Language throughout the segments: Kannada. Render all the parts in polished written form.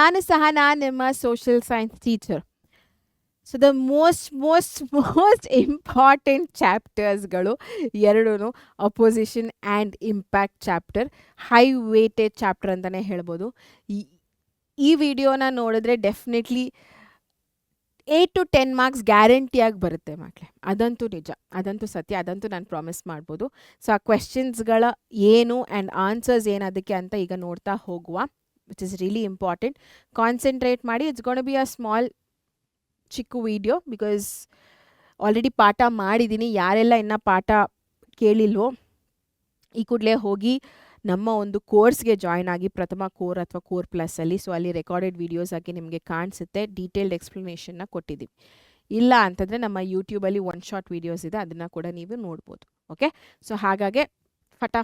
ನಾನು ಸಹನಾ ನಿಮ್ಮ social science teacher. So the most important ಚಾಪ್ಟರ್ಸ್ಗಳು ಎರಡೂ opposition and impact chapter, high weightage chapter ಅಂತಲೇ ಹೇಳ್ಬೋದು. ಈ ವಿಡಿಯೋನ ನೋಡಿದ್ರೆ ಡೆಫಿನೆಟ್ಲಿ 8 to 10 ಮಾರ್ಕ್ಸ್ ಗ್ಯಾರಂಟಿಯಾಗಿ ಬರುತ್ತೆ ಮಕ್ಕಳೇ. ಅದಂತೂ ನಿಜ, ಅದಂತೂ ಸತ್ಯ, ಅದಂತೂ ನಾನು ಪ್ರಾಮಿಸ್ ಮಾಡ್ಬೋದು. ಸೊ ಆ ಕ್ವೆಶನ್ಸ್ಗಳ ಏನು ಆ್ಯಂಡ್ ಆನ್ಸರ್ಸ್ ಏನು ಅದಕ್ಕೆ ಅಂತ ಈಗ ನೋಡ್ತಾ ಹೋಗುವ, which is really important. Concentrate ಮಾಡಿ. It's gonna be a small ಚಿಕ್ಕ ವಿಡಿಯೋ ಬಿಕಾಸ್ ಆಲ್ರೆಡಿ ಪಾಠ ಮಾಡಿದ್ದೀನಿ. ಯಾರೆಲ್ಲ ಇನ್ನೂ ಪಾಠ ಕೇಳಿಲ್ವೋ ಈ ಕೂಡಲೇ ಹೋಗಿ ನಮ್ಮ ಒಂದು ಕೋರ್ಸ್ಗೆ ಜಾಯ್ನ್ ಆಗಿ, ಪ್ರಥಮ ಕೋರ್ ಅಥವಾ ಕೋರ್ ಪ್ಲಸ್ಸಲ್ಲಿ. ಸೊ ಅಲ್ಲಿ ರೆಕಾರ್ಡೆಡ್ ವೀಡಿಯೋಸ್ ಆಗಿ ನಿಮಗೆ ಕಾಣಿಸುತ್ತೆ, ಡೀಟೇಲ್ಡ್ ಎಕ್ಸ್ಪ್ಲನೇಷನ್ನ ಕೊಟ್ಟಿದ್ದೀವಿ. ಇಲ್ಲ ಅಂತಂದರೆ ನಮ್ಮ ಯೂಟ್ಯೂಬಲ್ಲಿ 1 ಶಾರ್ಟ್ ವೀಡಿಯೋಸ್ ಇದೆ, ಅದನ್ನು ಕೂಡ ನೀವು ನೋಡ್ಬೋದು. ಓಕೆ, ಸೊ ಹಾಗಾಗಿ ಫಟ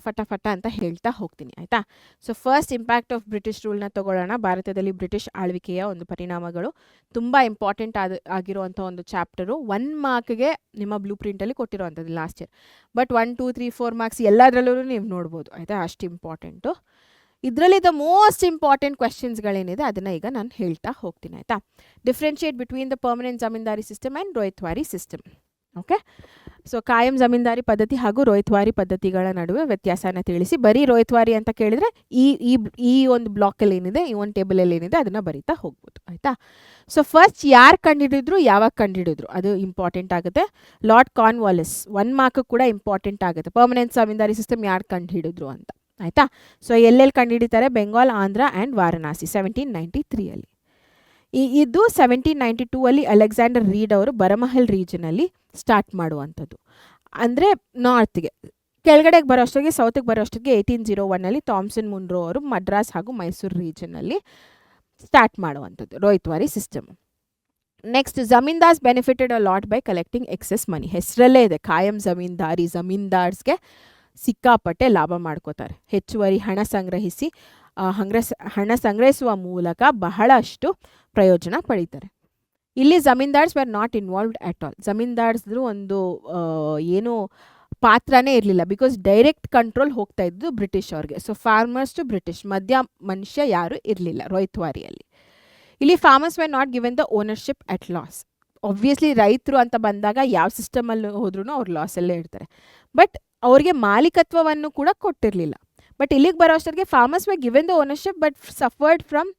ಅಂತ ಹೇಳ್ತಾ ಹೋಗ್ತೀನಿ, ಆಯಿತಾ. So first impact of British ರೂಲ್ನ ತಗೊಳ್ಳೋಣ. ಭಾರತದಲ್ಲಿ ಬ್ರಿಟಿಷ್ ಆಳ್ವಿಕೆಯ ಒಂದು ಪರಿಣಾಮಗಳು ತುಂಬ ಇಂಪಾರ್ಟೆಂಟ್ ಆಗಿರುವಂಥ ಒಂದು ಚಾಪ್ಟರು. 1 ಮಾರ್ಕ್ಗೆ ನಿಮ್ಮ ಬ್ಲೂ ಪ್ರಿಂಟಲ್ಲಿ ಕೊಟ್ಟಿರುವಂಥದ್ದು ಲಾಸ್ಟ್ ಇಯರ್. ಬಟ್ 1, 2, 3, 4 ಮಾರ್ಕ್ಸ್ ಎಲ್ಲದರಲ್ಲೂ ನೀವು ನೋಡ್ಬೋದು, ಆಯಿತಾ. ಅಷ್ಟು ಇಂಪಾರ್ಟೆಂಟು. ಇದರಲ್ಲಿ ದ ಮೋಸ್ಟ್ ಇಂಪಾರ್ಟೆಂಟ್ ಕ್ವೆಶನ್ಸ್ಗಳೇನಿದೆ ಅದನ್ನು ಈಗ ನಾನು ಹೇಳ್ತಾ ಹೋಗ್ತೀನಿ, ಆಯಿತಾ. Differentiate between the permanent zamindari system and ryotwari system. Okay, so ಕಾಯಂ ಜಮೀನ್ದಾರಿ ಪದ್ಧತಿ ಹಾಗೂ ರೋಹಿತ್ವಾರಿ ಪದ್ಧತಿಗಳ ನಡುವೆ ವ್ಯತ್ಯಾಸನ ತಿಳಿಸಿ. ಬರೀ ರೋಹಿತ್ವಾರಿ ಅಂತ ಕೇಳಿದರೆ ಈ ಒಂದು ಬ್ಲಾಕಲ್ಲಿ ಏನಿದೆ, ಈ ಒಂದು ಟೇಬಲಲ್ಲಿ ಏನಿದೆ ಅದನ್ನು ಬರೀತಾ ಹೋಗ್ಬೋದು, ಆಯಿತಾ. ಸೊ ಫಸ್ಟ್ ಯಾರು ಕಂಡುಹಿಡಿದ್ರು, ಯಾವಾಗ ಕಂಡುಹಿಡಿದ್ರು, ಅದು ಇಂಪಾರ್ಟೆಂಟ್ ಆಗುತ್ತೆ. ಲಾರ್ಡ್ ಕಾರ್ನ್ವಾಲಿಸ್ 1 ಮಾರ್ಕ್ ಕೂಡ ಇಂಪಾರ್ಟೆಂಟ್ ಆಗುತ್ತೆ. ಪರ್ಮನೆಂಟ್ ಜಮೀನ್ದಾರಿ ಸಿಸ್ಟಮ್ ಯಾರು ಕಂಡುಹಿಡಿದ್ರು ಅಂತ, ಆಯಿತಾ. ಸೊ ಎಲ್ಲೆಲ್ಲಿ ಕಂಡುಹಿಡಿತಾರೆ? ಬೆಂಗಾಲ್, ಆಂಧ್ರ ಆ್ಯಂಡ್ ವಾರಣಾಸಿ 1793ಅಲ್ಲಿ. ಇದು 1792ಅಲ್ಲಿ ಅಲೆಕ್ಸಾಂಡರ್ ರೀಡ್ ಅವರು ಬರಮಹಲ್ ರೀಜನಲ್ಲಿ ಸ್ಟಾರ್ಟ್ ಮಾಡುವಂಥದ್ದು. ಅಂದರೆ ನಾರ್ತ್ಗೆ, ಕೆಳಗಡೆಗೆ ಬರೋ ಅಷ್ಟೊತ್ತಿಗೆ, ಸೌತ್ಗೆ ಬರೋ ಅಷ್ಟೊತ್ತಿಗೆ 1801ಅಲ್ಲಿ ಥಾಮ್ಸನ್ ಮುನ್ರೋ ಅವರು ಮಡ್ರಾಸ್ ಹಾಗೂ ಮೈಸೂರು ರೀಜನಲ್ಲಿ ಸ್ಟಾರ್ಟ್ ಮಾಡುವಂಥದ್ದು ryotwari system. Next, zamindars benefited a lot by collecting excess money. ಹೆಸರಲ್ಲೇ ಇದೆ, ಕಾಯಂ ಜಮೀನ್ದಾರಿ. ಜಮೀನ್ದಾರ್ಸ್ಗೆ ಸಿಕ್ಕಾಪಟ್ಟೆ ಲಾಭ ಮಾಡ್ಕೋತಾರೆ. ಹೆಚ್ಚುವರಿ ಹಣ ಸಂಗ್ರಹಿಸುವ ಮೂಲಕ ಬಹಳಷ್ಟು ಪ್ರಯೋಜನ ಪಡೀತಾರೆ. ಇಲ್ಲಿ zamindars were not involved at all. ಜಮೀನ್ದಾರ್ಸ್ದು ಒಂದು ಏನು ಪಾತ್ರನೇ ಇರಲಿಲ್ಲ, ಬಿಕಾಸ್ ಡೈರೆಕ್ಟ್ ಕಂಟ್ರೋಲ್ ಹೋಗ್ತಾ ಇದ್ದು ಬ್ರಿಟಿಷ್ ಅವ್ರಿಗೆ. ಸೊ ಫಾರ್ಮರ್ಸ್ ಟು ಬ್ರಿಟಿಷ್, ಮಧ್ಯ ಮನುಷ್ಯ ಯಾರು ಇರಲಿಲ್ಲ ರೋಹಿತ್ವಾರಿಯಲ್ಲಿ. ಇಲ್ಲಿ farmers were not given the ownership at loss. Obviously ರೈತರು ಅಂತ ಬಂದಾಗ ಯಾವ ಸಿಸ್ಟಮಲ್ಲಿ ಹೋದ್ರೂ ಅವ್ರು ಲಾಸಲ್ಲೇ ಇರ್ತಾರೆ. ಬಟ್ ಅವ್ರಿಗೆ ಮಾಲೀಕತ್ವವನ್ನು ಕೂಡ ಕೊಟ್ಟಿರಲಿಲ್ಲ. ಬಟ್ ಇಲ್ಲಿಗೆ ಬರೋ ಅಷ್ಟೊತ್ತಿಗೆ farmers were given the ownership but suffered from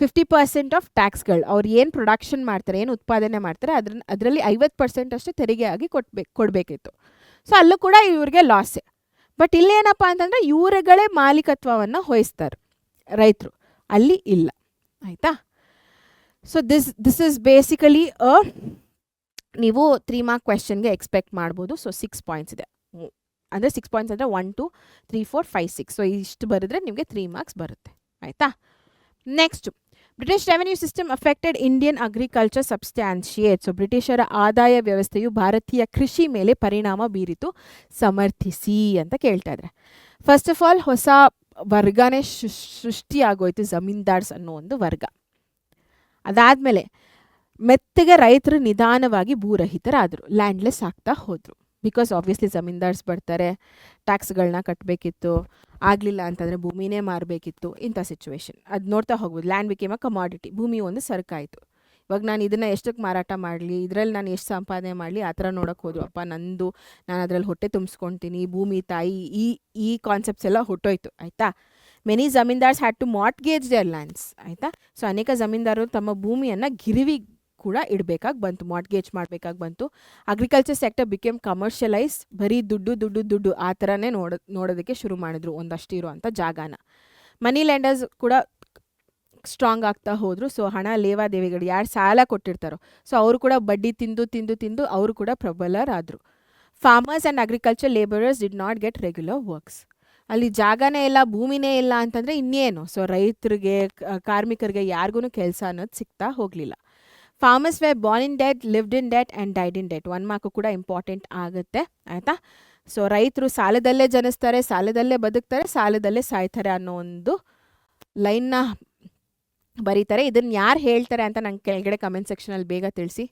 50% of ಟ್ಯಾಕ್ಸ್ಗಳು. ಅವ್ರು ಏನು ಪ್ರೊಡಕ್ಷನ್ ಮಾಡ್ತಾರೆ, ಏನು ಉತ್ಪಾದನೆ ಮಾಡ್ತಾರೆ, ಅದರಲ್ಲಿ 50% ಅಷ್ಟು ತೆರಿಗೆ ಆಗಿ ಕೊಡಬೇಕಿತ್ತು. ಸೊ ಅಲ್ಲೂ ಕೂಡ ಇವ್ರಿಗೆ ಲಾಸೆ. ಬಟ್ ಇಲ್ಲೇನಪ್ಪ ಅಂತಂದರೆ ಇವರುಗಳೇ ಮಾಲೀಕತ್ವವನ್ನು ವಹಿಸ್ತಾರೆ ರೈತರು, ಅಲ್ಲಿ ಇಲ್ಲ, ಆಯಿತಾ. ಸೊ ದಿಸ್ ಇಸ್ ಬೇಸಿಕಲಿ ನೀವು 3 ಮಾರ್ಕ್ ಕ್ವೆಶನ್ಗೆ ಎಕ್ಸ್ಪೆಕ್ಟ್ ಮಾಡ್ಬೋದು. ಸೊ 6 ಪಾಯಿಂಟ್ಸ್ ಇದೆ, ಅಂದರೆ 6 ಪಾಯಿಂಟ್ಸ್ ಅಂದರೆ 1, 2, 3, 4, 5, 6. ಸೊ ಇಷ್ಟು ಬರೆದ್ರೆ ನಿಮಗೆ 3 ಮಾರ್ಕ್ಸ್ ಬರುತ್ತೆ, ಆಯಿತಾ. Next, British revenue system affected Indian agriculture substantiate. So ಬ್ರಿಟಿಷರ ಆದಾಯ ವ್ಯವಸ್ಥೆಯು ಭಾರತೀಯ ಕೃಷಿ ಮೇಲೆ ಪರಿಣಾಮ ಬೀರಿತು, ಸಮರ್ಥಿಸಿ ಅಂತ ಕೇಳ್ತಾ ಇದ್ದಾರೆ. ಫಸ್ಟ್ ಆಫ್ ಆಲ್ ಹೊಸ ವರ್ಗನೇ ಸೃಷ್ಟಿಯಾಗೋಯ್ತು, ಜಮೀನ್ದಾರ್ಸ್ ಅನ್ನೋ ಒಂದು ವರ್ಗ. ಅದಾದಮೇಲೆ ಮೆತ್ತಗೆ ರೈತರು ನಿಧಾನವಾಗಿ ಭೂರಹಿತರಾದರು, ಲ್ಯಾಂಡ್ಲೆಸ್ ಆಗ್ತಾ ಹೋದರು. ಬಿಕಾಸ್ ಆಬ್ವಿಯಸ್ಲಿ ಜಮೀನ್ದಾರ್ಸ್ ಬರ್ತಾರೆ, ಟ್ಯಾಕ್ಸ್ಗಳನ್ನ ಕಟ್ಟಬೇಕಿತ್ತು, ಆಗಲಿಲ್ಲ ಅಂತಂದರೆ ಭೂಮಿನೇ ಮಾರಬೇಕಿತ್ತು, ಇಂಥ ಸಿಚುವೇಶನ್. ಅದು ನೋಡ್ತಾ ಹೋಗ್ಬೋದು. ಲ್ಯಾಂಡ್ ಬಿಕೇಮ್ ಅ ಕಮಾಡಿಟಿ, ಭೂಮಿ ಒಂದು ಸರಕಾಯಿತು. ಇವಾಗ ನಾನು ಇದನ್ನು ಎಷ್ಟಕ್ಕೆ ಮಾರಾಟ ಮಾಡಲಿ, ಇದರಲ್ಲಿ ನಾನು ಎಷ್ಟು ಸಂಪಾದನೆ ಮಾಡಲಿ, ಆ ಥರ ನೋಡೋಕ್ಕೆ ಹೋದ್ರು. ಅಪ್ಪ ನಾನು ಅದರಲ್ಲಿ ಹೊಟ್ಟೆ ತುಂಬಿಸ್ಕೊಳ್ತೀನಿ, ಭೂಮಿ ತಾಯಿ, ಈ ಕಾನ್ಸೆಪ್ಟ್ಸ್ ಎಲ್ಲ ಹೊಟ್ಟೋಯ್ತು, ಆಯಿತಾ. Many zamindars had to mortgage their lands, ಆಯಿತಾ. ಸೊ ಅನೇಕ ಜಮೀನ್ದಾರರು ತಮ್ಮ ಭೂಮಿಯನ್ನು ಗಿರಿವಿ ಕೂಡ ಇಡಬೇಕಾಗಿ ಬಂತು, ಮಾರ್ಟ್ಗೇಜ್ ಮಾಡಬೇಕಾಗಿ ಬಂತು. ಅಗ್ರಿಕಲ್ಚರ್ ಸೆಕ್ಟರ್ ಬಿಕೇಮ್ ಕಮರ್ಷಿಯಲೈಸ್, ಬರೀ ದುಡ್ಡು ಆ ಥರನೇ ನೋಡೋದಕ್ಕೆ ಶುರು ಮಾಡಿದ್ರು ಒಂದಷ್ಟು ಇರುವಂಥ ಜಾಗನ. ಮನಿ ಲ್ಯಾಂಡರ್ಸ್ ಕೂಡ ಸ್ಟ್ರಾಂಗ್ ಆಗ್ತಾ ಹೋದರು. ಸೊ ಹಣ ಲೇವಾದೇವಿಗಳು ಯಾರು ಸಾಲ ಕೊಟ್ಟಿರ್ತಾರೋ, ಸೊ ಅವರು ಕೂಡ ಬಡ್ಡಿ ತಿಂದು ಅವರು ಕೂಡ ಪ್ರಬಲರಾದರು. Farmers and agriculture labourers did not get regular works. ಅಲ್ಲಿ ಜಾಗನೇ ಇಲ್ಲ, ಭೂಮಿನೇ ಇಲ್ಲ ಅಂತಂದರೆ ಇನ್ನೇನು. ಸೊ ರೈತರಿಗೆ, ಕಾರ್ಮಿಕರಿಗೆ ಯಾರಿಗೂ ಕೆಲಸ ಅನ್ನೋದು ಸಿಗ್ತಾ ಹೋಗಲಿಲ್ಲ. Farmers way born in debt, lived in debt and died in debt. 1 mark ಕೂಡ ಇಂಪಾರ್ಟೆಂಟ್ ಆಗುತ್ತೆ, ಆಯಿತಾ. ಸೊ ರೈತರು ಸಾಲದಲ್ಲೇ ಜನಿಸ್ತಾರೆ, ಸಾಲದಲ್ಲೇ ಬದುಕ್ತಾರೆ, ಸಾಲದಲ್ಲೇ ಸಾಯ್ತಾರೆ ಅನ್ನೋ ಒಂದು ಲೈನ್ನ ಬರೀತಾರೆ. ಇದನ್ನು ಯಾರು ಹೇಳ್ತಾರೆ ಅಂತ ನಂಗೆ ಕೆಳಗಡೆ ಕಮೆಂಟ್ ಸೆಕ್ಷನಲ್ಲಿ ಬೇಗ ತಿಳಿಸಿ.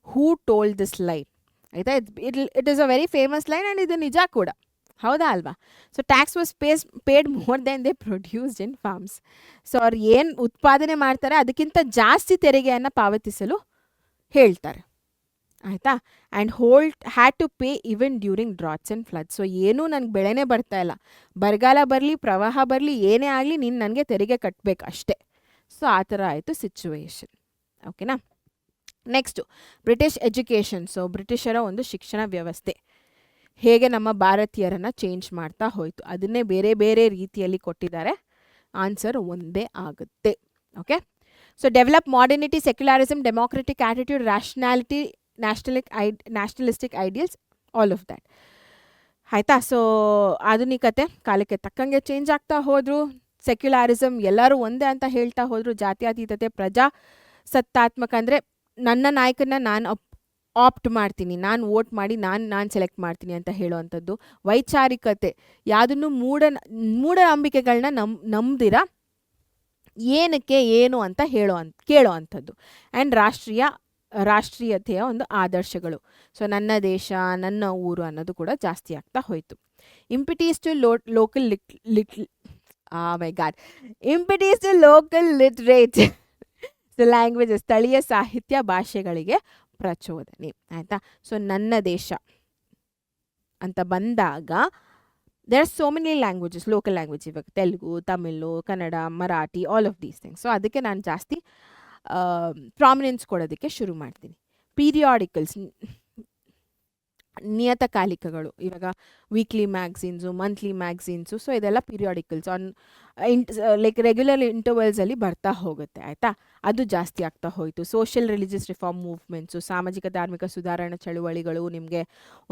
ಹೂ ಟೋಲ್ಡ್ ದಿಸ್ ಲೈನ್, ಆಯಿತಾ. It is a very famous line and ಇದು ನಿಜ ಕೂಡ, ಹೌದಾ ಅಲ್ವಾ? So tax was paid more than they produced in farms. So ಅವ್ರು ಏನು ಉತ್ಪಾದನೆ ಮಾಡ್ತಾರೆ ಅದಕ್ಕಿಂತ ಜಾಸ್ತಿ ತೆರಿಗೆಯನ್ನು ಪಾವತಿಸಲು ಹೇಳ್ತಾರೆ. ಆಯಿತಾ? And had to pay even during droughts and flood. So ಏನೂ ನನಗೆ ಬೆಳೆನೇ ಬರ್ತಾ ಇಲ್ಲ, ಬರಗಾಲ ಬರಲಿ ಪ್ರವಾಹ ಬರಲಿ ಏನೇ ಆಗಲಿ ನೀನು ನನಗೆ ತೆರಿಗೆ ಕಟ್ಟಬೇಕು ಅಷ್ಟೇ. ಸೊ ಆ ಥರ ಆಯಿತು ಸಿಚುವೇಶನ್. ಓಕೆನಾ? Next British education. ಸೊ ಬ್ರಿಟಿಷರ ಒಂದು ಶಿಕ್ಷಣ ವ್ಯವಸ್ಥೆ ಹೇಗೆ ನಮ್ಮ ಭಾರತೀಯರನ್ನು ಚೇಂಜ್ ಮಾಡ್ತಾ ಹೋಯಿತು, ಅದನ್ನೇ ಬೇರೆ ಬೇರೆ ರೀತಿಯಲ್ಲಿ ಕೊಟ್ಟಿದ್ದಾರೆ. ಆನ್ಸರ್ ಒಂದೇ ಆಗುತ್ತೆ. Okay. So develop modernity, secularism, democratic attitude, rationality, nationalistic ideals, all of that. ಆಯಿತಾ? ಸೊ ಆಧುನಿಕತೆ ಕಾಲಕ್ಕೆ ತಕ್ಕಂಗೆ ಚೇಂಜ್ ಆಗ್ತಾ ಹೋದರು. ಸೆಕ್ಯುಲಾರಿಸಮ್ ಎಲ್ಲರೂ ಒಂದೇ ಅಂತ ಹೇಳ್ತಾ ಹೋದರು. ಜಾತ್ಯತೀತತೆ, ಪ್ರಜಾಸತ್ತಾತ್ಮಕ ಅಂದರೆ ನನ್ನ ನಾಯಕನ ನಾನು ಆಪ್ಟ್ ಮಾಡ್ತೀನಿ, ನಾನು ವೋಟ್ ಮಾಡಿ ನಾನು ಸೆಲೆಕ್ಟ್ ಮಾಡ್ತೀನಿ ಅಂತ ಹೇಳುವಂಥದ್ದು. ವೈಚಾರಿಕತೆ, ಯಾವುದನ್ನು ಮೂಢನಂಬಿಕೆಗಳನ್ನ ನಂಬ್ದಿರ ಏನಕ್ಕೆ ಏನು ಅಂತ ಕೇಳೋ ಅಂಥದ್ದು. ಆ್ಯಂಡ್ ರಾಷ್ಟ್ರೀಯತೆಯ ಒಂದು ಆದರ್ಶಗಳು. ಸೊ ನನ್ನ ದೇಶ ನನ್ನ ಊರು ಅನ್ನೋದು ಕೂಡ ಜಾಸ್ತಿ ಆಗ್ತಾ ಹೋಯಿತು. Impetus to local impetus to local literature, language, ಸ್ಥಳೀಯ ಸಾಹಿತ್ಯ ಭಾಷೆಗಳಿಗೆ ಪ್ರಚೋದನೆ. ಆಯಿತಾ? ಸೊ ನನ್ನ ದೇಶ ಅಂತ ಬಂದಾಗ there are so many languages, local language, ಇವಾಗ Telugu, Tamil, Kannada, Marathi, all of these things. So ಅದಕ್ಕೆ ನಾನು ಜಾಸ್ತಿ ಪ್ರಾಮಿನೆನ್ಸ್ ಕೊಡೋದಕ್ಕೆ ಶುರು ಮಾಡ್ತೀನಿ. ಪೀರಿಯಾಡಿಕಲ್ಸ್, ನಿಯತಕಾಲಿಕಗಳು, ಇವಾಗ weekly magazines, monthly magazines. So ಇದೆಲ್ಲ ಪೀರಿಯಾಡಿಕಲ್ಸ್ ಆನ್ ಲೈಕ್ ರೆಗ್ಯುಲರ್ ಇಂಟರ್ವಲ್ಸಲ್ಲಿ ಬರ್ತಾ ಹೋಗುತ್ತೆ. ಆಯಿತಾ? ಅದು ಜಾಸ್ತಿ ಆಗ್ತಾ ಹೋಯಿತು. ಸೋಷಿಯಲ್ ರಿಲಿಜಿಯಸ್ ರಿಫಾರ್ಮ್ ಮೂವ್ಮೆಂಟ್ಸು, ಸಾಮಾಜಿಕ ಧಾರ್ಮಿಕ ಸುಧಾರಣಾ ಚಳುವಳಿಗಳು, ನಿಮಗೆ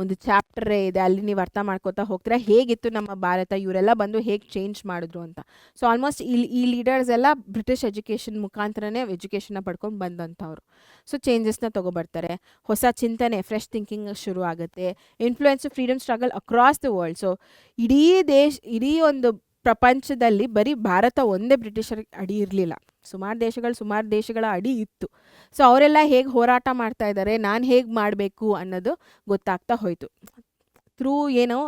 ಒಂದು ಚಾಪ್ಟರೇ ಇದೆ, ಅಲ್ಲಿ ನೀವು ಅರ್ಥ ಮಾಡ್ಕೋತಾ ಹೋಗ್ತೀರಾ ಹೇಗಿತ್ತು ನಮ್ಮ ಭಾರತ, ಇವರೆಲ್ಲ ಬಂದು ಹೇಗೆ ಚೇಂಜ್ ಮಾಡಿದ್ರು ಅಂತ. ಸೊ ಆಲ್ಮೋಸ್ಟ್ ಈ ಲೀಡರ್ಸ್ ಎಲ್ಲ ಬ್ರಿಟಿಷ್ ಎಜುಕೇಷನ್ ಮುಖಾಂತರನೇ ಎಜುಕೇಷನ್ನ ಪಡ್ಕೊಂಡು ಬಂದಂಥವ್ರು. ಸೊ ಚೇಂಜಸ್ನ ತೊಗೊಬರ್ತಾರೆ, ಹೊಸ ಚಿಂತನೆ, ಫ್ರೆಶ್ ಥಿಂಕಿಂಗ್ ಶುರು ಆಗುತ್ತೆ. Influence freedom struggle across the world. So ಇಡೀ ಒಂದು ಪ್ರಪಂಚದಲ್ಲಿ ಬರೀ ಭಾರತ ಒಂದೇ ಬ್ರಿಟಿಷರ ಅಡಿ ಇರಲಿಲ್ಲ, ಸುಮಾರು ದೇಶಗಳ ಅಡಿ ಇತ್ತು. ಸೊ ಅವರೆಲ್ಲ ಹೇಗೆ ಹೋರಾಟ ಮಾಡ್ತಾ ಇದ್ದಾರೆ, ನಾನು ಹೇಗೆ ಮಾಡಬೇಕು ಅನ್ನೋದು ಗೊತ್ತಾಗ್ತಾ ಹೋಯಿತು. ಥ್ರೂ ಏನೋ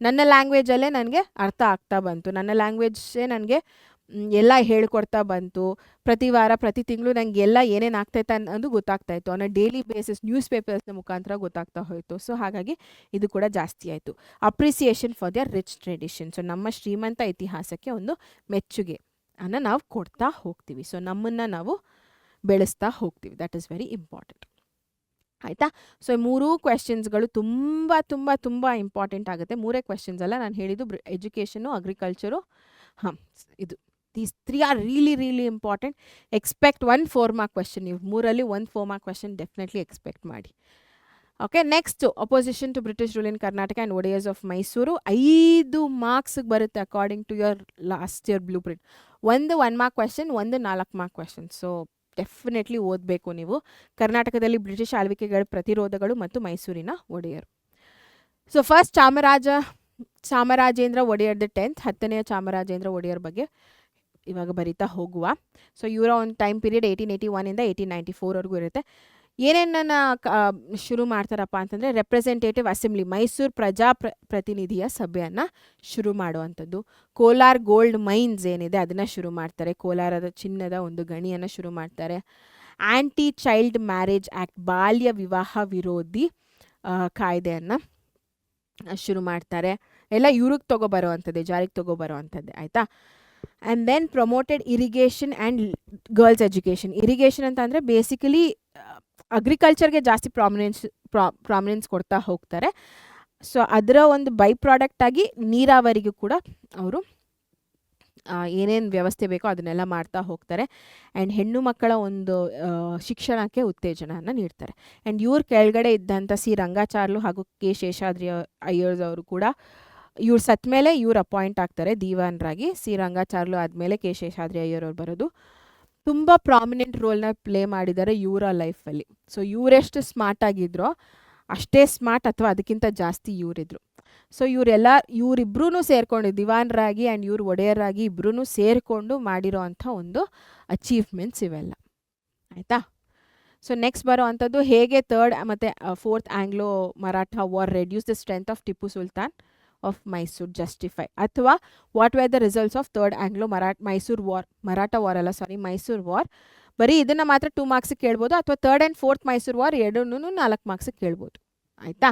ನನ್ನ ಲ್ಯಾಂಗ್ವೇಜಲ್ಲೇ ನನಗೆ ಅರ್ಥ ಆಗ್ತಾ ಬಂತು, ನನ್ನ ಲ್ಯಾಂಗ್ವೇಜೇ ನನಗೆ ಎಲ್ಲ ಹೇಳ್ಕೊಡ್ತಾ ಬಂತು. ಪ್ರತಿ ವಾರ ಪ್ರತಿ ತಿಂಗಳು ನನಗೆ ಎಲ್ಲ ಏನೇನು ಆಗ್ತೈತೆ ಅನ್ನೋದು ಗೊತ್ತಾಗ್ತಾ ಇತ್ತು. On a daily basis news ಪೇಪರ್ಸ್ನ ಮುಖಾಂತರ ಗೊತ್ತಾಗ್ತಾ ಹೋಯಿತು. ಸೊ ಹಾಗಾಗಿ ಇದು ಕೂಡ ಜಾಸ್ತಿ ಆಯಿತು. Appreciation for their rich tradition. So ನಮ್ಮ ಶ್ರೀಮಂತ ಇತಿಹಾಸಕ್ಕೆ ಒಂದು ಮೆಚ್ಚುಗೆ ಅನ್ನು ನಾವು ಕೊಡ್ತಾ ಹೋಗ್ತೀವಿ. ಸೊ ನಮ್ಮನ್ನು ನಾವು ಬೆಳೆಸ್ತಾ ಹೋಗ್ತೀವಿ. That is very important. ಆಯಿತಾ? ಸೊ 3 ಕ್ವೆಶನ್ಸ್ಗಳು ತುಂಬ ತುಂಬ ತುಂಬ ಇಂಪಾರ್ಟೆಂಟ್ ಆಗುತ್ತೆ. 3 ಕ್ವೆಶನ್ಸ್ ಅಲ್ಲ, ನಾನು ಹೇಳಿದ್ದು ಎಜುಕೇಷನು, ಅಗ್ರಿಕಲ್ಚರು, ಇದು these 3 are really really important. Expect 1 4 mark question. ನೀವು 3ರಲ್ಲಿ 1 4 mark question ಡೆಫಿನೆಟ್ಲಿ ಎಕ್ಸ್ಪೆಕ್ಟ್ ಮಾಡಿ. Okay. Next, opposition to British rule in Karnataka and Wodeyars of Mysuru. 5 ಮಾರ್ಕ್ಸ್ಗೆ ಬರುತ್ತೆ according to your last year blueprint. ಒಂದು 1 ಮಾರ್ಕ್ ಕ್ವೆಶನ್, ಒಂದು 4 ಮಾರ್ಕ್ ಕ್ವೆಶನ್. ಸೊ ಡೆಫಿನೆಟ್ಲಿ ಓದಬೇಕು ನೀವು. ಕರ್ನಾಟಕದಲ್ಲಿ ಬ್ರಿಟಿಷ್ ಆಳ್ವಿಕೆಗಳ ಪ್ರತಿರೋಧಗಳು ಮತ್ತು ಮೈಸೂರಿನ ಒಡೆಯರು. So first Chamarajendra Wodeyar the 10th, 10ನೇ ಚಾಮರಾಜೇಂದ್ರ ಒಡೆಯರ್ ಬಗ್ಗೆ ಇವಾಗ ಬರಿತಾ ಹೋಗುವ. ಸೊ ಇವರ ಒಂದು ಟೈಮ್ ಪೀರಿಯಡ್ 1881 ಇಂದ 1894ವರೆಗೂ ಇರುತ್ತೆ. ಏನೇನನ್ನ ಶುರು ಮಾಡ್ತಾರಪ್ಪ ಅಂತಂದರೆ, ರೆಪ್ರೆಸೆಂಟೇಟಿವ್ ಅಸೆಂಬ್ಲಿ, ಮೈಸೂರು ಪ್ರತಿನಿಧಿಯ ಸಭೆಯನ್ನು ಶುರು ಮಾಡುವಂಥದ್ದು. ಕೋಲಾರ್ ಗೋಲ್ಡ್ ಮೈನ್ಸ್ ಏನಿದೆ ಅದನ್ನು ಶುರು ಮಾಡ್ತಾರೆ. ಕೋಲಾರದ ಚಿನ್ನದ ಒಂದು ಗಣಿಯನ್ನು ಶುರು ಮಾಡ್ತಾರೆ. ಆ್ಯಂಟಿ ಚೈಲ್ಡ್ ಮ್ಯಾರೇಜ್ ಆ್ಯಕ್ಟ್, ಬಾಲ್ಯ ವಿವಾಹ ವಿರೋಧಿ ಕಾಯ್ದೆಯನ್ನು ಶುರು ಮಾಡ್ತಾರೆ. ಎಲ್ಲ ಇವ್ರಿಗೆ ಜಾರಿಗೆ ತೊಗೊಬರೋ ಅಂಥದ್ದೇ. ಆಯಿತಾ? And then promoted irrigation and girls education. Irrigation ಅಂತ ಅಂದರೆ ಬೇಸಿಕಲಿ ಅಗ್ರಿಕಲ್ಚರ್ಗೆ ಜಾಸ್ತಿ ಪ್ರಾಮಿನೆನ್ಸ್ ಕೊಡ್ತಾ ಹೋಗ್ತಾರೆ. ಸೊ ಅದರ ಒಂದು ಬೈ ಪ್ರಾಡಕ್ಟಾಗಿ ನೀರಾವರಿಗೂ ಕೂಡ ಅವರು ಏನೇನು ವ್ಯವಸ್ಥೆ ಬೇಕೋ ಅದನ್ನೆಲ್ಲ ಮಾಡ್ತಾ ಹೋಗ್ತಾರೆ. ಆ್ಯಂಡ್ ಹೆಣ್ಣು ಮಕ್ಕಳ ಒಂದು ಶಿಕ್ಷಣಕ್ಕೆ ಉತ್ತೇಜನವನ್ನು ನೀಡ್ತಾರೆ. ಆ್ಯಂಡ್ ಇವ್ರ ಕೆಳಗಡೆ ಇದ್ದಂಥ ಸಿ ರಂಗಾಚಾರ್ಲು ಹಾಗೂ ಕೆ ಶೇಷಾದ್ರಿ ಅಯ್ಯರ್ಸ್ ಅವರು ಕೂಡ ಇವ್ರು ಸತ್ತ ಮೇಲೆ ಇವ್ರು ಅಪಾಯಿಂಟ್ ಆಗ್ತಾರೆ ದೀವಾನರಾಗಿ. ಸಿ ರಂಗಾಚಾರ್ಲು ಆದಮೇಲೆ ಕೆ ಶೇಷಾದ್ರಿ ಅಯ್ಯರ್ ಅವ್ರು ಬರೋದು. ತುಂಬ ಪ್ರಾಮಿನೆಂಟ್ ರೋಲ್ನ ಪ್ಲೇ ಮಾಡಿದ್ದಾರೆ ಇವರ ಲೈಫಲ್ಲಿ. ಸೊ ಇವರೆಷ್ಟು ಸ್ಮಾರ್ಟ್ ಆಗಿದ್ರೋ ಅಷ್ಟೇ ಸ್ಮಾರ್ಟ್ ಅಥವಾ ಅದಕ್ಕಿಂತ ಜಾಸ್ತಿ ಇವರಿದ್ರು. ಸೊ ಇವರಿಬ್ರೂ ಸೇರಿಕೊಂಡು ದಿವಾನರಾಗಿ ಆ್ಯಂಡ್ ಇವ್ರು ಒಡೆಯರಾಗಿ ಇಬ್ಬರೂ ಸೇರಿಕೊಂಡು ಮಾಡಿರೋ ಅಂಥ ಒಂದು ಅಚೀವ್ಮೆಂಟ್ಸ್ ಇವೆಲ್ಲ. ಆಯಿತಾ? ಸೊ ನೆಕ್ಸ್ಟ್ ಬರೋ ಅಂಥದ್ದು, ಹೇಗೆ 3rd ಮತ್ತು 4th Anglo Maratha war reduce the strength of Tipu Sultan. Of Mysore justify, ಅಥವಾ what were the results of third Anglo Mysore war, Maratha war ಅಲ್ಲ ಸಾರಿ ಮೈಸೂರು ವಾರ್. ಬರೀ ಇದನ್ನು ಮಾತ್ರ 2 ಮಾರ್ಕ್ಸಿಗೆ ಕೇಳ್ಬೋದು, ಅಥವಾ third and fourth Mysuru war ಎರಡನ್ನೂ 4 ಮಾರ್ಕ್ಸಿಗೆ ಕೇಳ್ಬೋದು. ಆಯಿತಾ?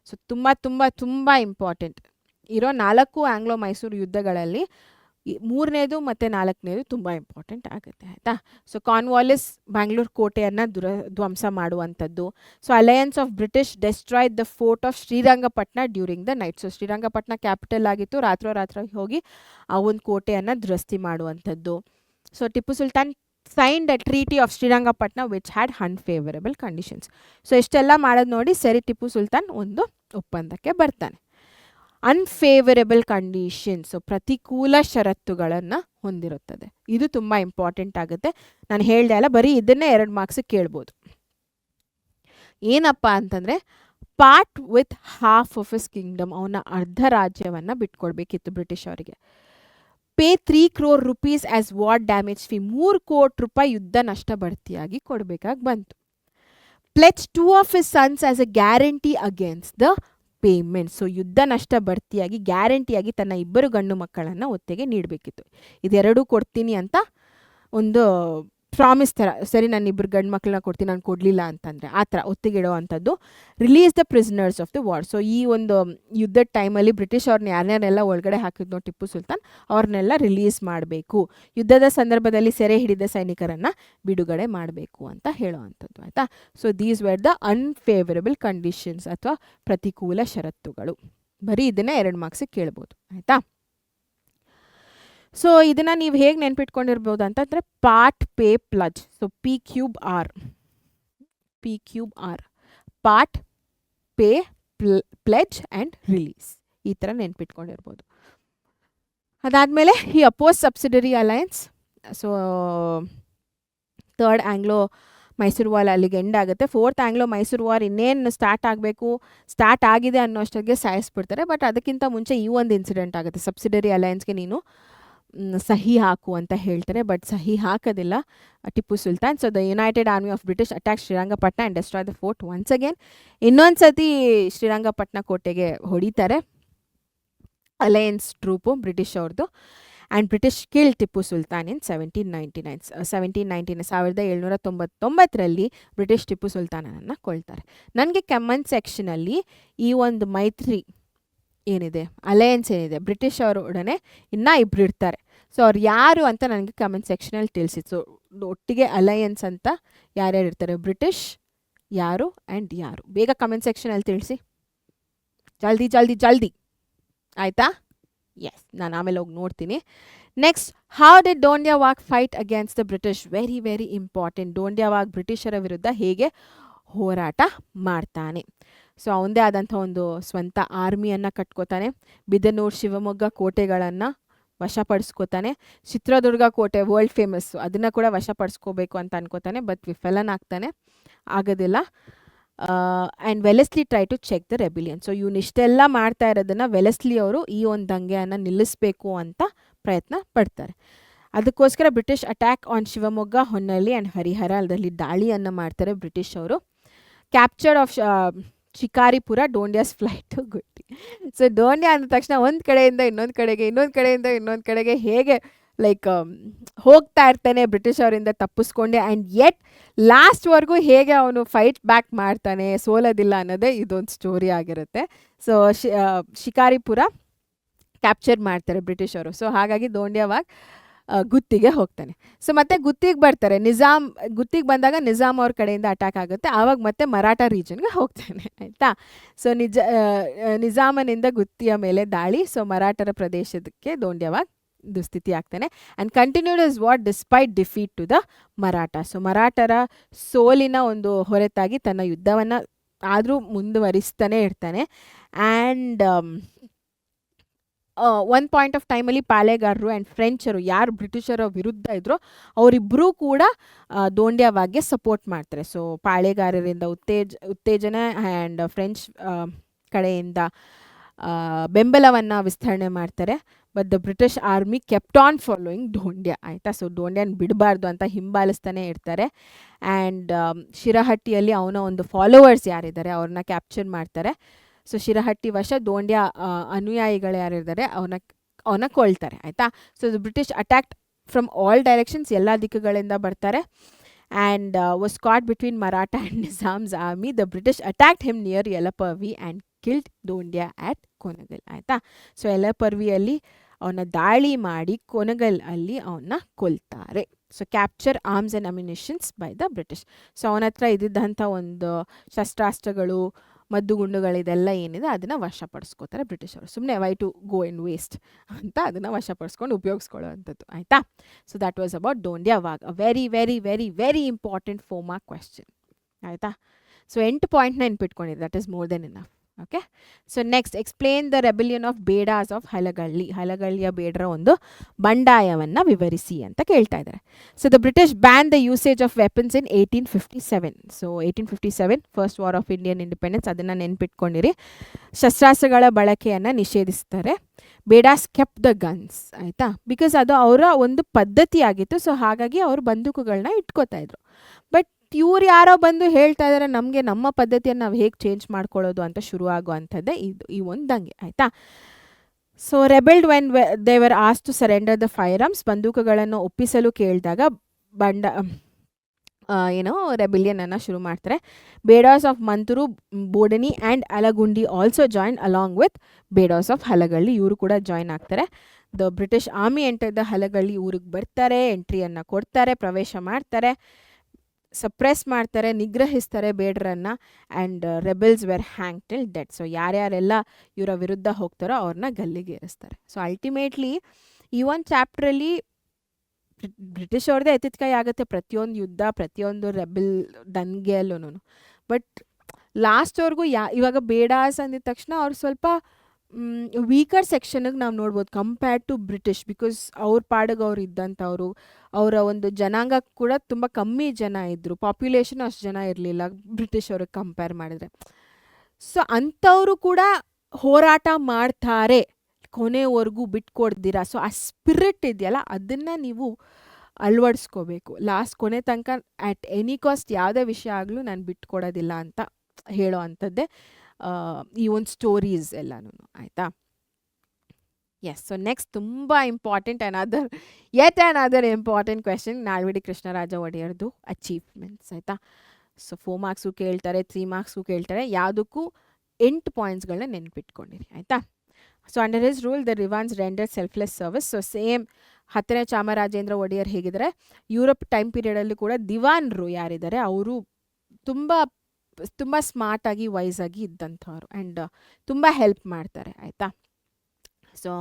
ಸೊ ತುಂಬ ತುಂಬ ತುಂಬ ಇಂಪಾರ್ಟೆಂಟ್ ಇರೋ 4 ಆಂಗ್ಲೋ ಮೈಸೂರು ಯುದ್ಧಗಳಲ್ಲಿ ಮೂರನೇದು ಮತ್ತು 4ನೇದು ತುಂಬ ಇಂಪಾರ್ಟೆಂಟ್ ಆಗುತ್ತೆ. ಆಯಿತಾ? ಸೊ ಕಾರ್ನ್ವಾಲಿಸ್ ಬ್ಯಾಂಗ್ಳೂರು ಕೋಟೆಯನ್ನು ಧ್ವಂಸ ಮಾಡುವಂಥದ್ದು. So alliance of British destroyed the fort of Srirangapatna during the night. So Srirangapatna capital ಆಗಿತ್ತು, ರಾತ್ರಿ ಹೋಗಿ ಆ ಒಂದು ಕೋಟೆಯನ್ನು ದುರಸ್ತಿ ಮಾಡುವಂಥದ್ದು. So Tipu Sultan signed a treaty of Srirangapatna which had unfavourable conditions. So ಇಷ್ಟೆಲ್ಲ ಮಾಡೋದು ನೋಡಿ ಸರಿ ಟಿಪ್ಪು ಸುಲ್ತಾನ್ ಒಂದು ಒಪ್ಪಂದಕ್ಕೆ ಬರ್ತಾನೆ. ಅನ್ಫೇವರೇಬಲ್ ಕಂಡೀಷನ್ಸ್, ಸೊ ಪ್ರತಿಕೂಲ ಷರತ್ತುಗಳನ್ನು ಹೊಂದಿರುತ್ತದೆ. ಇದು ತುಂಬ ಇಂಪಾರ್ಟೆಂಟ್ ಆಗುತ್ತೆ. ನಾನು ಹೇಳ್ದೆ ಅಲ್ಲ, ಬರೀ ಇದನ್ನೇ 2 ಮಾರ್ಕ್ಸಿಗೆ ಕೇಳ್ಬೋದು. ಏನಪ್ಪ ಅಂತಂದರೆ part with half of his Kingdom, ಅವನ ಅರ್ಧ ರಾಜ್ಯವನ್ನು ಬಿಟ್ಕೊಡ್ಬೇಕಿತ್ತು ಬ್ರಿಟಿಷ್ ಅವರಿಗೆ. Pay 3 crore rupees as war damage fee, 3 ಕೋಟಿ ರೂಪಾಯಿ ಯುದ್ಧ ನಷ್ಟ ಭರ್ತಿಯಾಗಿ ಕೊಡಬೇಕಾಗಿ ಬಂತು. ಪ್ಲೆಚ್ 2 of his sons as A guarantee against the payment. So ಯುದ್ಧ ನಷ್ಟ ಭರ್ತಿಯಾಗಿ ಗ್ಯಾರಂಟಿಯಾಗಿ ತನ್ನ 2 ಗಂಡು ಮಕ್ಕಳನ್ನು ಒತ್ತೆಗೆ ನೀಡಬೇಕಿತ್ತು. ಇದೆರಡೂ ಕೊಡ್ತೀನಿ ಅಂತ ಒಂದು ಪ್ರಾಮಿಸ್ ಥರ, ಸರಿ ನಾನು 2 ಗಂಡು ಮಕ್ಕಳನ್ನ ಕೊಡ್ತೀನಿ, ನಾನು ಕೊಡಲಿಲ್ಲ ಅಂತಂದರೆ ಆ ಥರ ಒತ್ತಿಗೆ ಇಡೋ ಅಂಥದ್ದು. Release the prisoners of the war. So ಈ ಒಂದು ಯುದ್ಧದ ಟೈಮಲ್ಲಿ ಬ್ರಿಟಿಷ್ ಅವ್ರನ್ನ ಯಾರ್ಯಾರೆಲ್ಲ ಒಳಗಡೆ ಹಾಕಿದ್ನೋ ಟಿಪ್ಪು ಸುಲ್ತಾನ್ ಅವ್ರನ್ನೆಲ್ಲ ರಿಲೀಸ್ ಮಾಡಬೇಕು, ಯುದ್ಧದ ಸಂದರ್ಭದಲ್ಲಿ ಸೆರೆ ಹಿಡಿದ ಸೈನಿಕರನ್ನು ಬಿಡುಗಡೆ ಮಾಡಬೇಕು ಅಂತ ಹೇಳೋ ಅಂಥದ್ದು. ಆಯಿತಾ? So these wear the unfavourable conditions ಅಥವಾ ಪ್ರತಿಕೂಲ ಷರತ್ತುಗಳು. ಬರೀ ಇದನ್ನೇ 2 ಮಾರ್ಕ್ಸಿಗೆ ಕೇಳ್ಬೋದು. ಆಯಿತಾ? ಸೊ ಇದನ್ನು ನೀವು ಹೇಗೆ ನೆನ್ಪಿಟ್ಕೊಂಡಿರ್ಬೋದು ಅಂತಂದರೆ part pay pledge. So P3R part pay pledge and release, ಈ ಥರ ನೆನ್ಪಿಟ್ಕೊಂಡಿರ್ಬೋದು. ಅದಾದಮೇಲೆ ಈ oppose subsidiary alliance. So third Anglo Mysore war ಅಲ್ಲಿಗೆ ಎಂಡ್ ಆಗುತ್ತೆ. ಫೋರ್ತ್ ಆಂಗ್ಲೋ ಮೈಸೂರು ವಾರ್ ಇನ್ನೇನು ಸ್ಟಾರ್ಟ್ ಆಗಿದೆ ಅನ್ನೋಷ್ಟೊತ್ತಿಗೆ ಸಾಯಿಸ್ಬಿಡ್ತಾರೆ. ಬಟ್ ಅದಕ್ಕಿಂತ ಮುಂಚೆ ಈ ಒಂದು ಇನ್ಸಿಡೆಂಟ್ ಆಗುತ್ತೆ. ಸಬ್ಸಿಡರಿ ಅಲಯನ್ಸ್ಗೆ ನೀನು ಸಹಿ ಹಾಕು ಅಂತ ಹೇಳ್ತಾರೆ, ಬಟ್ ಸಹಿ ಹಾಕೋದಿಲ್ಲ Tipu Sultan. So the united army of British attack Srirangapatna and destroy the fort once again. ಇನ್ನೊಂದು ಸತಿ ಶ್ರೀರಂಗಪಟ್ಟಣ ಕೋಟೆಗೆ ಹೊಡಿತಾರೆ ಅಲಯನ್ಸ್ ಟ್ರೂಪು ಬ್ರಿಟಿಷ್ ಅವ್ರದ್ದು. And British kill Tipu Sultan in 1799 British Tipu ಸುಲ್ತಾನನನ್ನು ಕೊಳ್ತಾರೆ. ನನಗೆ ಕಮೆಂಟ್ ಸೆಕ್ಷನಲ್ಲಿ ಈ ಒಂದು ಮೈತ್ರಿ ಏನಿದೆ, ಅಲಯನ್ಸ್ ಏನಿದೆ ಬ್ರಿಟಿಷ್ ಅವರೊಡನೆ ಇನ್ನೂ 2 ಇರ್ತಾರೆ. ಸೊ ಅವ್ರು ಯಾರು ಅಂತ ನನಗೆ ಕಮೆಂಟ್ ಸೆಕ್ಷನಲ್ಲಿ ತಿಳಿಸಿ. ಸೊ ಒಟ್ಟಿಗೆ ಅಲಯನ್ಸ್ ಅಂತ ಯಾರ್ಯಾರು ಇರ್ತಾರೆ, ಬ್ರಿಟಿಷ್ ಯಾರು ಆ್ಯಂಡ್ ಯಾರು, ಬೇಗ ಕಮೆಂಟ್ ಸೆಕ್ಷನಲ್ಲಿ ತಿಳಿಸಿ. ಜಲ್ದಿ ಆಯಿತಾ? ಎಸ್, ನಾನು ಆಮೇಲೆ ಹೋಗಿ ನೋಡ್ತೀನಿ. Next, how did Dhondia Wagh fight against the British? Very very important. Dhondia Wagh ಬ್ರಿಟಿಷರ ವಿರುದ್ಧ ಹೇಗೆ ಹೋರಾಟ ಮಾಡ್ತಾನೆ. ಸೊ ಅವನದೇ ಆದಂಥ ಒಂದು ಸ್ವಂತ ಆರ್ಮಿಯನ್ನು ಕಟ್ಕೋತಾನೆ. ಬಿದನೂರು, ಶಿವಮೊಗ್ಗ ಕೋಟೆಗಳನ್ನು ವಶಪಡಿಸ್ಕೋತಾನೆ. ಚಿತ್ರದುರ್ಗ ಕೋಟೆ ವರ್ಲ್ಡ್ ಫೇಮಸ್ಸು, ಅದನ್ನು ಕೂಡ ವಶಪಡಿಸ್ಕೋಬೇಕು ಅಂತ ಅನ್ಕೋತಾನೆ. ಬಟ್ ವಿಫಲನಾಗ್ತಾನೆ, ಆಗೋದಿಲ್ಲ. And Wellesley try to check the rebellion. So ಇವನಿಷ್ಟೆಲ್ಲ ಮಾಡ್ತಾ ಇರೋದನ್ನು ವೆಲೆಸ್ಲಿ ಅವರು ಈ ಒಂದು ದಂಗೆಯನ್ನು ನಿಲ್ಲಿಸಬೇಕು ಅಂತ ಪ್ರಯತ್ನ ಪಡ್ತಾರೆ. ಅದಕ್ಕೋಸ್ಕರ British attack on Shivamogga, Honnali and Harihar ಅದರಲ್ಲಿ ದಾಳಿಯನ್ನು ಮಾಡ್ತಾರೆ ಬ್ರಿಟಿಷ್ ಅವರು. Captured of Shikaripura, Dhondia's flight to Gooty. So Dhondia ಅಂದ ತಕ್ಷಣ ಒಂದು ಕಡೆಯಿಂದ ಇನ್ನೊಂದು ಕಡೆಗೆ ಹೇಗೆ ಹೋಗ್ತಾ ಇರ್ತಾನೆ ಬ್ರಿಟಿಷ್ ಅವರಿಂದ ತಪ್ಪಿಸ್ಕೊಂಡೆ. ಆ್ಯಂಡ್ ಯೆಟ್ ಲಾಸ್ಟ್ವರೆಗೂ ಹೇಗೆ ಅವನು ಫೈಟ್ ಬ್ಯಾಕ್ ಮಾಡ್ತಾನೆ, ಸೋಲೋದಿಲ್ಲ ಅನ್ನೋದೇ ಇದೊಂದು ಸ್ಟೋರಿ ಆಗಿರುತ್ತೆ. ಸೊ ಶಿಕಾರಿಪುರ ಕ್ಯಾಪ್ಚರ್ ಮಾಡ್ತಾರೆ ಬ್ರಿಟಿಷ್ ಅವರು. ಸೊ ಹಾಗಾಗಿ ಡೋಂಡಿಯಾವಾಗ್ ಗುತ್ತಿಗೆ ಹೋಗ್ತಾನೆ. ಸೊ ಮತ್ತೆ ಗುತ್ತಿಗೆ ಬರ್ತಾರೆ, ಗುತ್ತಿಗೆ ಬಂದಾಗ ನಿಜಾಮ್ ಅವ್ರ ಕಡೆಯಿಂದ ಅಟ್ಯಾಕ್ ಆಗುತ್ತೆ. ಆವಾಗ ಮತ್ತೆ ಮರಾಠ ರೀಜನ್ಗೆ ಹೋಗ್ತಾನೆ. ಆಯಿತಾ? ಸೊ ನಿಜಾಮನಿಂದ ಗುತ್ತಿಯ ಮೇಲೆ ದಾಳಿ. ಸೊ ಮರಾಠರ ಪ್ರದೇಶಕ್ಕೆ ಡೋಂಡಿಯಾವಾಗ್ ದುಸ್ಥಿತಿ ಆಗ್ತಾನೆ. And continued is what despite defeat to the Maratha. So ಮರಾಠರ ಸೋಲಿನ ಒಂದು ಹೊರತಾಗಿ ತನ್ನ ಯುದ್ಧವನ್ನು ಆದರೂ ಮುಂದುವರಿಸ್ತಾನೆ ಇರ್ತಾನೆ. ಆ್ಯಂಡ್ ಒಂದು ಪಾಯಿಂಟ್ ಆಫ್ ಟೈಮಲ್ಲಿ ಪಾಳೆಗಾರರು ಆ್ಯಂಡ್ ಫ್ರೆಂಚರು ಯಾರು ಬ್ರಿಟಿಷರ ವಿರುದ್ಧ ಇದ್ರೋ ಅವರಿಬ್ಬರೂ ಕೂಡ ಡೋಂಡಿಯಾವಾಗ್ಗೆ ಸಪೋರ್ಟ್ ಮಾಡ್ತಾರೆ. ಸೊ ಪಾಳೆಗಾರರಿಂದ ಉತ್ತೇಜನ ಆ್ಯಂಡ್ ಫ್ರೆಂಚ್ ಕಡೆಯಿಂದ ಬೆಂಬಲವನ್ನು ವಿಸ್ತರಣೆ ಮಾಡ್ತಾರೆ. But the British army kept on following Dhondia. ಆಯಿತಾ? ಸೊ ಡೋಂಡಿಯಾನ ಬಿಡಬಾರ್ದು ಅಂತ ಹಿಂಬಾಲಿಸ್ತಾನೆ ಇರ್ತಾರೆ. ಆ್ಯಂಡ್ ಶಿರಹಟ್ಟಿಯಲ್ಲಿ ಅವನ ಒಂದು ಫಾಲೋವರ್ಸ್ ಯಾರಿದ್ದಾರೆ ಅವ್ರನ್ನ ಕ್ಯಾಪ್ಚರ್ ಮಾಡ್ತಾರೆ. ಸೊ ಶಿರಹಟ್ಟಿ ವಶ ದೋಂಡ್ಯ ಅನುಯಾಯಿಗಳು ಯಾರಿದ್ದಾರೆ ಅವನ ಕೊಳ್ತಾರೆ ಆಯಿತಾ. So the British attacked from all directions, ಎಲ್ಲ ದಿಕ್ಕುಗಳಿಂದ ಬರ್ತಾರೆ. And was caught between Maratha and Nizam's army. The British attacked him near Yalaparvi and killed Dhondia at Konagal ಆಯಿತಾ. ಸೊ ಯಲಪರ್ವಿಯಲ್ಲಿ ಅವನ ದಾಳಿ ಮಾಡಿ ಕೊನಗಲ್ ಅಲ್ಲಿ ಅವನ್ನ ಕೊಲ್ತಾರೆ. So capture arms and ammunitions by the British. So ಅವನ ಹತ್ರ ಇದ್ದಿದ್ದಂಥ ಒಂದು ಶಸ್ತ್ರಾಸ್ತ್ರಗಳು, ಮದ್ದುಗುಂಡುಗಳಿದೆಲ್ಲ ಏನಿದೆ ಅದನ್ನು ವಶಪಡಿಸ್ಕೋತಾರೆ ಬ್ರಿಟಿಷರು. ಸುಮ್ಮನೆ why to go in waste ಅಂತ ಅದನ್ನು ವಶಪಡಿಸ್ಕೊಂಡು ಉಪಯೋಗಿಸ್ಕೊಳ್ಳೋ ಅಂಥದ್ದು ಆಯಿತಾ. So that was about Dhondia Wagh. A very very very very important 4 mark question ಆಯಿತಾ. ಸೊ 8 ಪಾಯಿಂಟ್ನ ನೆನ್ಪಿಟ್ಕೊಂಡಿರಿ, that is more than enough. Okay. So next, explain the rebellion of Bedas of Halagali. ಹಲಗಳ್ಳಿಯ ಬೇಡರ ಒಂದು ಬಂಡಾಯವನ್ನು ವಿವರಿಸಿ ಅಂತ ಕೇಳ್ತಾ ಇದ್ದಾರೆ. So the British ban the usage of weapons in 1857. So 1857 first war of Indian independence, ಅದನ್ನು ನೆನ್ಪಿಟ್ಕೊಂಡಿರಿ. ಶಸ್ತ್ರಾಸ್ತ್ರಗಳ ಬಳಕೆಯನ್ನು ನಿಷೇಧಿಸ್ತಾರೆ. ಬೇಡಾಸ್ ಕೆಪ್ ದ ಗನ್ಸ್ ಆಯಿತಾ, ಬಿಕಾಸ್ ಅದು ಅವರ ಒಂದು ಪದ್ಧತಿ ಆಗಿತ್ತು. ಸೊ ಹಾಗಾಗಿ ಅವರು ಬಂದೂಕುಗಳನ್ನ ಇಟ್ಕೋತಾ ಇದ್ರು. ಬಟ್ ಇವ್ರು ಯಾರೋ ಬಂದು ಹೇಳ್ತಾ ಇದ್ದಾರೆ ನಮಗೆ ನಮ್ಮ ಪದ್ಧತಿಯನ್ನು ನಾವು ಹೇಗೆ ಚೇಂಜ್ ಮಾಡ್ಕೊಳ್ಳೋದು ಅಂತ ಶುರು ಆಗುವಂಥದ್ದೇ ಇದು ಈ ಒಂದು ದಂಗೆ ಆಯಿತಾ. So rebelled when they were ask to surrender the firearms. ಬಂದೂಕುಗಳನ್ನು ಒಪ್ಪಿಸಲು ಕೇಳಿದಾಗ ರೆಬಿಲಿಯನನ್ನು ಶುರು ಮಾಡ್ತಾರೆ. Bedas of Mantur, Bodani and Alagundi also join along with Bedas of Halagali. ಇವರು ಕೂಡ ಜಾಯಿನ್ ಆಗ್ತಾರೆ. The British army enter the Halagali. ಊರಿಗೆ ಬರ್ತಾರೆ, ಎಂಟ್ರಿಯನ್ನು ಕೊಡ್ತಾರೆ, ಪ್ರವೇಶ ಮಾಡ್ತಾರೆ, ಸಪ್ರೆಸ್ ಮಾಡ್ತಾರೆ, ನಿಗ್ರಹಿಸ್ತಾರೆ ಬೇಡರನ್ನು. And rebels were hang till dead. So ಯಾರ್ಯಾರೆಲ್ಲ ಇವರ ವಿರುದ್ಧ ಹೋಗ್ತಾರೋ ಅವ್ರನ್ನ ಗಲ್ಲಿಗೆ ಏರಿಸ್ತಾರೆ. ಸೊ ಅಲ್ಟಿಮೇಟ್ಲಿ ಈ ಒಂದು ಚಾಪ್ಟ್ರಲ್ಲಿ ಬ್ರಿಟಿಷ್ ಅವ್ರದ್ದೇ ಎತ್ತಿತ್ಕೈ ಆಗುತ್ತೆ ಪ್ರತಿಯೊಂದು ಯುದ್ಧ, ಪ್ರತಿಯೊಂದು ರೆಬೆಲ್ ದಂಗೆಯಲ್ಲೂ. ಬಟ್ ಲಾಸ್ಟ್ವರೆಗೂ ಇವಾಗ ಬೇಡಾಸ್ ಅಂದಿದ ತಕ್ಷಣ ಅವ್ರು ಸ್ವಲ್ಪ ವೀಕರ್ ಸೆಕ್ಷನ್ಗೆ ನಾವು ನೋಡ್ಬೋದು ಕಂಪೇರ್ಡ್ ಟು ಬ್ರಿಟಿಷ್. ಬಿಕಾಸ್ ಅವ್ರ ಪಾಡಿಗೆ ಅವ್ರು ಇದ್ದಂಥವ್ರು, ಅವರ ಒಂದು ಜನಾಂಗ ಕೂಡ ತುಂಬ ಕಮ್ಮಿ ಜನ ಇದ್ದರು, ಪಾಪ್ಯುಲೇಷನ್ ಅಷ್ಟು ಜನ ಇರಲಿಲ್ಲ ಬ್ರಿಟಿಷ್ ಅವ್ರಿಗೆ ಕಂಪೇರ್ ಮಾಡಿದ್ರೆ. ಸೊ ಅಂಥವರು ಕೂಡ ಹೋರಾಟ ಮಾಡ್ತಾರೆ ಕೊನೆವರೆಗೂ ಬಿಟ್ಕೊಡ್ದಿರ. ಸೊ ಆ ಸ್ಪಿರಿಟ್ ಇದೆಯಲ್ಲ ಅದನ್ನು ನೀವು ಅಳವಡಿಸ್ಕೋಬೇಕು. ಲಾಸ್ಟ್ ಕೊನೆ ತನಕ ಆ್ಯಟ್ ಎನಿ ಕಾಸ್ಟ್ ಯಾವುದೇ ವಿಷಯ ಆಗಲೂ ನಾನು ಬಿಟ್ಕೊಡೋದಿಲ್ಲ ಅಂತ ಹೇಳೋ ಅಂಥದ್ದೇ ಈ ಒಂದು ಸ್ಟೋರೀಸ್ ಎಲ್ಲನೂ ಆಯಿತಾ. ಎಸ್. ಸೊ ನೆಕ್ಸ್ಟ್ ತುಂಬ important another important question, Nalvadi Krishnaraja ಒಡೆಯರ್ದು ಅಚೀವ್ಮೆಂಟ್ಸ್ ಆಯಿತಾ. ಸೊ 4 ಮಾರ್ಕ್ಸು ಕೇಳ್ತಾರೆ, 3 ಮಾರ್ಕ್ಸು ಕೇಳ್ತಾರೆ. ಯಾವುದಕ್ಕೂ 8 ಪಾಯಿಂಟ್ಸ್ಗಳನ್ನ ನೆನ್ಪಿಟ್ಕೊಂಡಿರಿ ಆಯಿತಾ. So under his rule the Dewans render selfless service. So same 10ನೇ ಚಾಮರಾಜೇಂದ್ರ ಒಡೆಯರ್ ಹೇಗಿದ್ದಾರೆ, ಯುರೋಪ್ ಟೈಮ್ ಪೀರಿಯಡಲ್ಲೂ ಕೂಡ ದಿವಾನ್ರು ಯಾರಿದ್ದಾರೆ ಅವರು ತುಂಬ ಸ್ಮಾರ್ಟಾಗಿ ವೈಸಾಗಿ ಇದ್ದಂಥವ್ರು ಆ್ಯಂಡ್ ತುಂಬ ಹೆಲ್ಪ್ ಮಾಡ್ತಾರೆ ಆಯಿತಾ. ಸೊ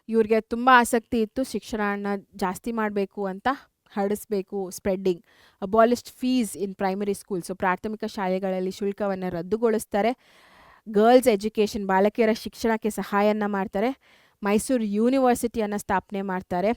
ಇವ್ರಿಗೆ ತುಂಬ ಆಸಕ್ತಿ ಇತ್ತು ಶಿಕ್ಷಣನ ಜಾಸ್ತಿ ಮಾಡಬೇಕು ಅಂತ, ಹರಡಿಸ್ಬೇಕು, spreading. Abolished fees in primary school. So ಪ್ರಾಥಮಿಕ ಶಾಲೆಗಳಲ್ಲಿ ಶುಲ್ಕವನ್ನು ರದ್ದುಗೊಳಿಸ್ತಾರೆ. ಗರ್ಲ್ಸ್ ಎಜುಕೇಷನ್, ಬಾಲಕಿಯರ ಶಿಕ್ಷಣಕ್ಕೆ ಸಹಾಯನ ಮಾಡ್ತಾರೆ. ಮೈಸೂರು ಯೂನಿವರ್ಸಿಟಿಯನ್ನು ಸ್ಥಾಪನೆ ಮಾಡ್ತಾರೆ.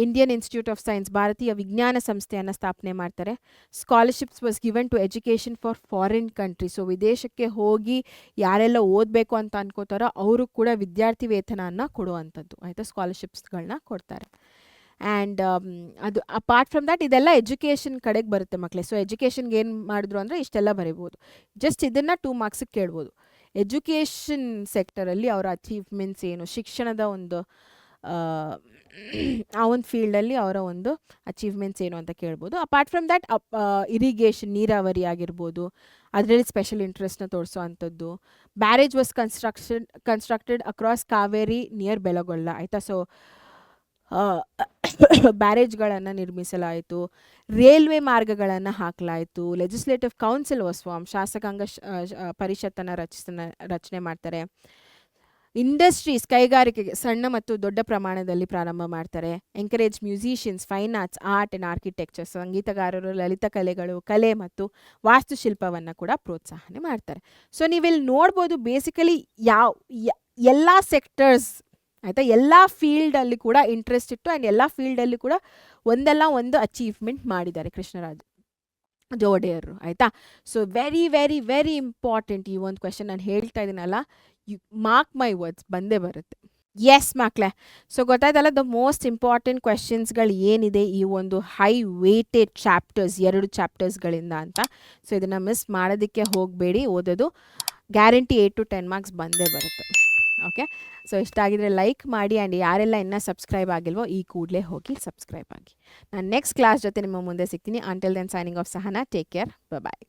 ಇಂಡಿಯನ್ ಇನ್ಸ್ಟಿಟ್ಯೂಟ್ ಆಫ್ ಸೈನ್ಸ್, ಭಾರತೀಯ ವಿಜ್ಞಾನ ಸಂಸ್ಥೆಯನ್ನು ಸ್ಥಾಪನೆ ಮಾಡ್ತಾರೆ. Scholarships was given to education for foreign country. So ವಿದೇಶಕ್ಕೆ ಹೋಗಿ ಯಾರೆಲ್ಲ ಓದಬೇಕು ಅಂತ ಅನ್ಕೋತಾರೋ ಅವರು ಕೂಡ ವಿದ್ಯಾರ್ಥಿ ವೇತನವನ್ನು ಕೊಡುವಂಥದ್ದು ಆಯಿತಾ, ಸ್ಕಾಲರ್ಶಿಪ್ಸ್ಗಳನ್ನ ಕೊಡ್ತಾರೆ. ಆ್ಯಂಡ್ ಅದು ಅಪಾರ್ಟ್ ಫ್ರಮ್ ದ್ಯಾಟ್ ಇದೆಲ್ಲ ಎಜುಕೇಷನ್ ಕಡೆಗೆ ಬರುತ್ತೆ ಮಕ್ಕಳೇ. ಸೊ ಎಜುಕೇಷನ್ಗೆ ಏನು ಮಾಡಿದ್ರು ಅಂದರೆ ಇಷ್ಟೆಲ್ಲ ಬರೀಬೋದು. ಜಸ್ಟ್ ಇದನ್ನು 2 ಮಾರ್ಕ್ಸಿಗೆ ಕೇಳ್ಬೋದು. ಎಜುಕೇಷನ್ ಸೆಕ್ಟರಲ್ಲಿ ಅವರ ಅಚೀವ್ಮೆಂಟ್ಸ್ ಏನು, ಶಿಕ್ಷಣದ ಒಂದು ಆ ಒಂದು ಫೀಲ್ಡಲ್ಲಿ ಅವರ ಒಂದು ಅಚೀವ್ಮೆಂಟ್ಸ್ ಏನು ಅಂತ ಕೇಳ್ಬೋದು. ಅಪಾರ್ಟ್ ಫ್ರಮ್ ದ್ಯಾಟ್ ಇರಿಗೇಷನ್, ನೀರಾವರಿ ಆಗಿರ್ಬೋದು, ಅದರಲ್ಲಿ ಸ್ಪೆಷಲ್ ಇಂಟ್ರೆಸ್ಟ್ನ ತೋರಿಸೋ ಅಂಥದ್ದು. Barrage was constructed across Kaveri near Belagola ಆಯಿತಾ. ಸೊ ಬ್ಯಾರೇಜ್ಗಳನ್ನು ನಿರ್ಮಿಸಲಾಯಿತು, ರೈಲ್ವೆ ಮಾರ್ಗಗಳನ್ನು ಹಾಕಲಾಯಿತು. ಲೆಜಿಸ್ಲೇಟಿವ್ ಕೌನ್ಸಿಲ್ ವಾಸ್ ಫಾರ್ಮ್, ಶಾಸಕಾಂಗ ಪರಿಷತ್ತನ್ನು ರಚನೆ ಮಾಡ್ತಾರೆ. ಇಂಡಸ್ಟ್ರೀಸ್, ಕೈಗಾರಿಕೆಗೆ ಸಣ್ಣ ಮತ್ತು ದೊಡ್ಡ ಪ್ರಮಾಣದಲ್ಲಿ ಪ್ರಾರಂಭ ಮಾಡ್ತಾರೆ. Encourage musicians, fine arts, art and architecture, ಸಂಗೀತಗಾರರು, ಲಲಿತ ಕಲೆಗಳು, ಕಲೆ ಮತ್ತು ವಾಸ್ತುಶಿಲ್ಪವನ್ನು ಕೂಡ ಪ್ರೋತ್ಸಾಹನೆ ಮಾಡ್ತಾರೆ. ಸೊ ನೀವಿಲ್ಲಿ ನೋಡ್ಬೋದು ಬೇಸಿಕಲಿ ಎಲ್ಲ ಸೆಕ್ಟರ್ಸ್ ಆಯಿತಾ, ಎಲ್ಲ ಫೀಲ್ಡಲ್ಲಿ ಕೂಡ ಇಂಟ್ರೆಸ್ಟ್ ಇಟ್ಟು ಆ್ಯಂಡ್ ಎಲ್ಲ ಫೀಲ್ಡಲ್ಲಿ ಕೂಡ ಒಂದಲ್ಲ ಒಂದು ಅಚೀವ್ಮೆಂಟ್ ಮಾಡಿದ್ದಾರೆ ಕೃಷ್ಣರಾಜ ಒಡೆಯರು ಆಯಿತಾ. So very very very important ಈ ಒಂದು ಕ್ವೆಶನ್. ನಾನು ಹೇಳ್ತಾ ಇದ್ದೀನಲ್ಲ, ಮಾರ್ಕ್ ಮೈ ವರ್ಡ್ಸ್, ಬಂದೇ ಬರುತ್ತೆ. ಎಸ್ ಮಕ್ಕಳೇ, ಸೊ ಗೊತ್ತಾಯ್ತಲ್ಲ ದ ಮೋಸ್ಟ್ ಇಂಪಾರ್ಟೆಂಟ್ ಕ್ವೆಶನ್ಸ್ಗಳು ಏನಿದೆ ಈ ಒಂದು ಹೈ ವೇಟೆಡ್ ಚಾಪ್ಟರ್ಸ್, 2 ಚಾಪ್ಟರ್ಸ್ಗಳಿಂದ ಅಂತ. ಸೊ ಇದನ್ನು ಮಿಸ್ ಮಾಡೋದಕ್ಕೆ ಹೋಗಬೇಡಿ ಓದೋದು. ಗ್ಯಾರಂಟಿ 8 to 10 ಮಾರ್ಕ್ಸ್ ಬಂದೇ ಬರುತ್ತೆ. ಓಕೆ, ಸೊ ಇಷ್ಟ ಆಗಿದ್ರೆ ಲೈಕ್ ಮಾಡಿ ಆ್ಯಂಡ್ ಯಾರೆಲ್ಲ ಇನ್ನೂ ಸಬ್ಸ್ಕ್ರೈಬ್ ಆಗಿಲ್ವೋ ಈ ಕೂಡಲೇ ಹೋಗಿ ಸಬ್ಸ್ಕ್ರೈಬ್ ಆಗಿ. ನಾನು ನೆಕ್ಸ್ಟ್ ಕ್ಲಾಸ್ ಜೊತೆ ನಿಮ್ಮ ಮುಂದೆ ಸಿಗ್ತೀನಿ. Until then signing off Sahana. Take care. ಬಾಯ್.